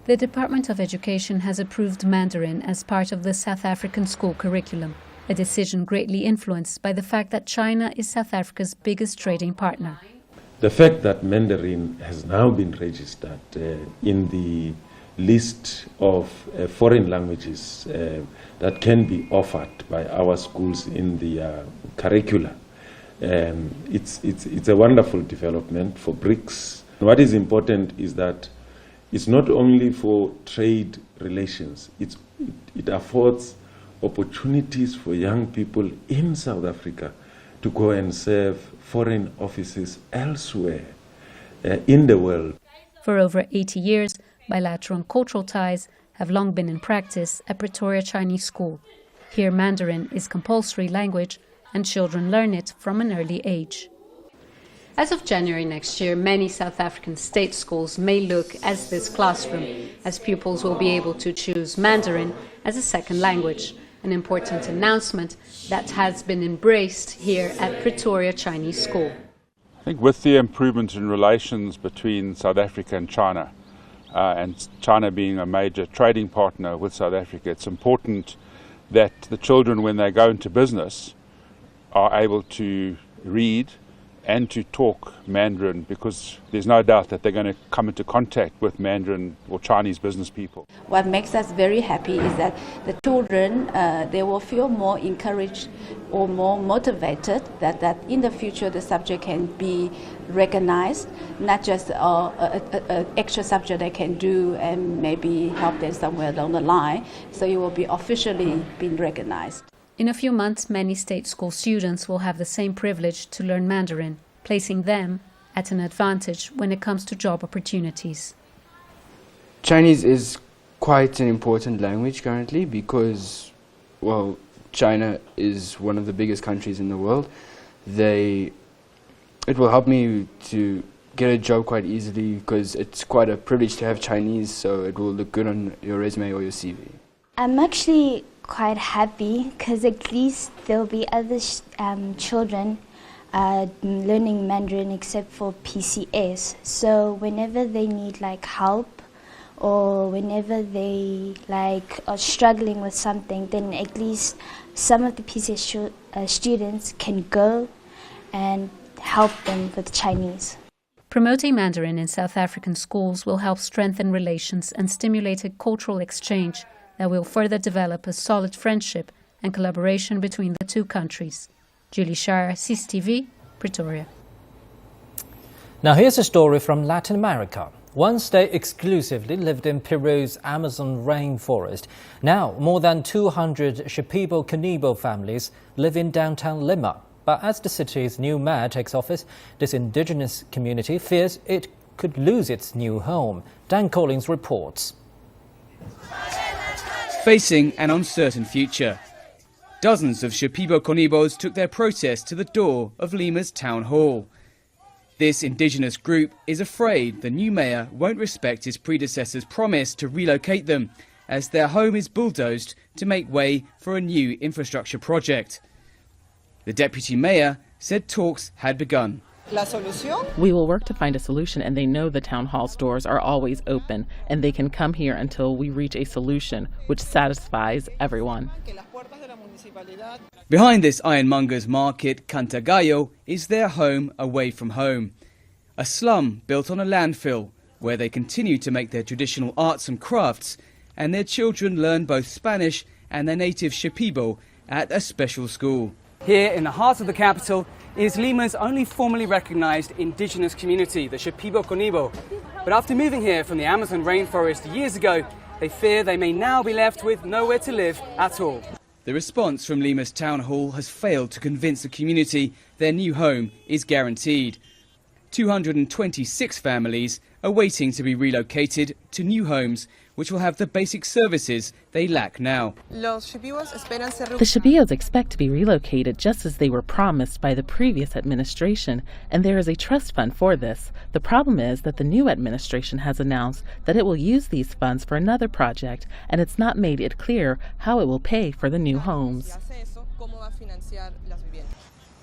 The Department of Education has approved Mandarin as part of the South African school curriculum, a decision greatly influenced by the fact that China is South Africa's biggest trading partner. The fact that Mandarin has now been registered in the list of foreign languages that can be offered by our schools in the curricula, it's a wonderful development for BRICS. What is important is that it's not only for trade relations, it affords opportunities for young people in South Africa to go and serve foreign offices elsewhere in the world. For over 80 years, bilateral and cultural ties have long been in practice at Pretoria Chinese School. Here, Mandarin is compulsory language and children learn it from an early age. As of January next year, many South African state schools may look as this classroom, as pupils will be able to choose Mandarin as a second language, an important announcement that has been embraced here at Pretoria Chinese School. I think with the improvement in relations between South Africa and China being a major trading partner with South Africa, it's important that the children, when they go into business, are able to read and to talk Mandarin, because there's no doubt that they're going to come into contact with Mandarin or Chinese business people. What makes us very happy is that the children, they will feel more encouraged or more motivated that in the future the subject can be recognized, not just an extra subject they can do and maybe help them somewhere along the line, so it will be officially being recognized. In a few months, many state school students will have the same privilege to learn Mandarin, placing them at an advantage when it comes to job opportunities. Chinese is quite an important language currently because, well, China is one of the biggest countries in the world. It will help me to get a job quite easily because it's quite a privilege to have Chinese, so it will look good on your resume or your CV. I'm actually quite happy because at least there'll be other children learning Mandarin except for PCS. So whenever they need help or whenever they are struggling with something, then at least some of the PCS students can go and help them with Chinese. Promoting Mandarin in South African schools will help strengthen relations and stimulate a cultural exchange that will further develop a solid friendship and collaboration between the two countries. Julie Scheier, CCTV, Pretoria. Now here's a story from Latin America. Once they exclusively lived in Peru's Amazon rainforest. Now more than 200 Shipibo-Conibo families live in downtown Lima. But as the city's new mayor takes office, this indigenous community fears it could lose its new home. Dan Collins reports. Facing an uncertain future, dozens of Shipibo-Conibos took their protest to the door of Lima's town hall. This indigenous group is afraid the new mayor won't respect his predecessor's promise to relocate them, as their home is bulldozed to make way for a new infrastructure project. The deputy mayor said talks had begun. We will work to find a solution, and they know the town hall's doors are always open, and they can come here until we reach a solution which satisfies everyone. Behind this ironmonger's market, Cantagallo is their home away from home. A slum built on a landfill where they continue to make their traditional arts and crafts, and their children learn both Spanish and their native Shipibo at a special school. Here in the heart of the capital is Lima's only formally recognized indigenous community, the Shipibo-Conibo. But after moving here from the Amazon rainforest years ago, they fear they may now be left with nowhere to live at all. The response from Lima's town hall has failed to convince the community their new home is guaranteed. 226 families are waiting to be relocated to new homes which will have the basic services they lack now. The Shipibos expect to be relocated just as they were promised by the previous administration, and there is a trust fund for this. The problem is that the new administration has announced that it will use these funds for another project, and it's not made it clear how it will pay for the new homes.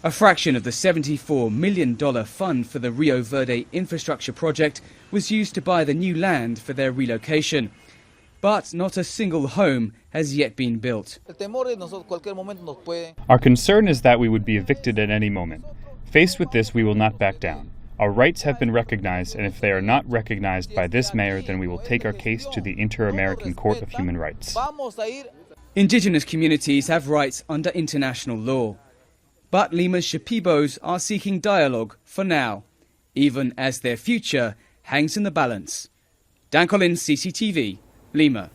A fraction of the $74 million fund for the Rio Verde infrastructure project was used to buy the new land for their relocation. But not a single home has yet been built. Our concern is that we would be evicted at any moment. Faced with this, we will not back down. Our rights have been recognized, and if they are not recognized by this mayor, then we will take our case to the Inter-American Court of Human Rights. Indigenous communities have rights under international law. But Lima's Shipibos are seeking dialogue for now, even as their future hangs in the balance. Dan Collins, CCTV, Lima.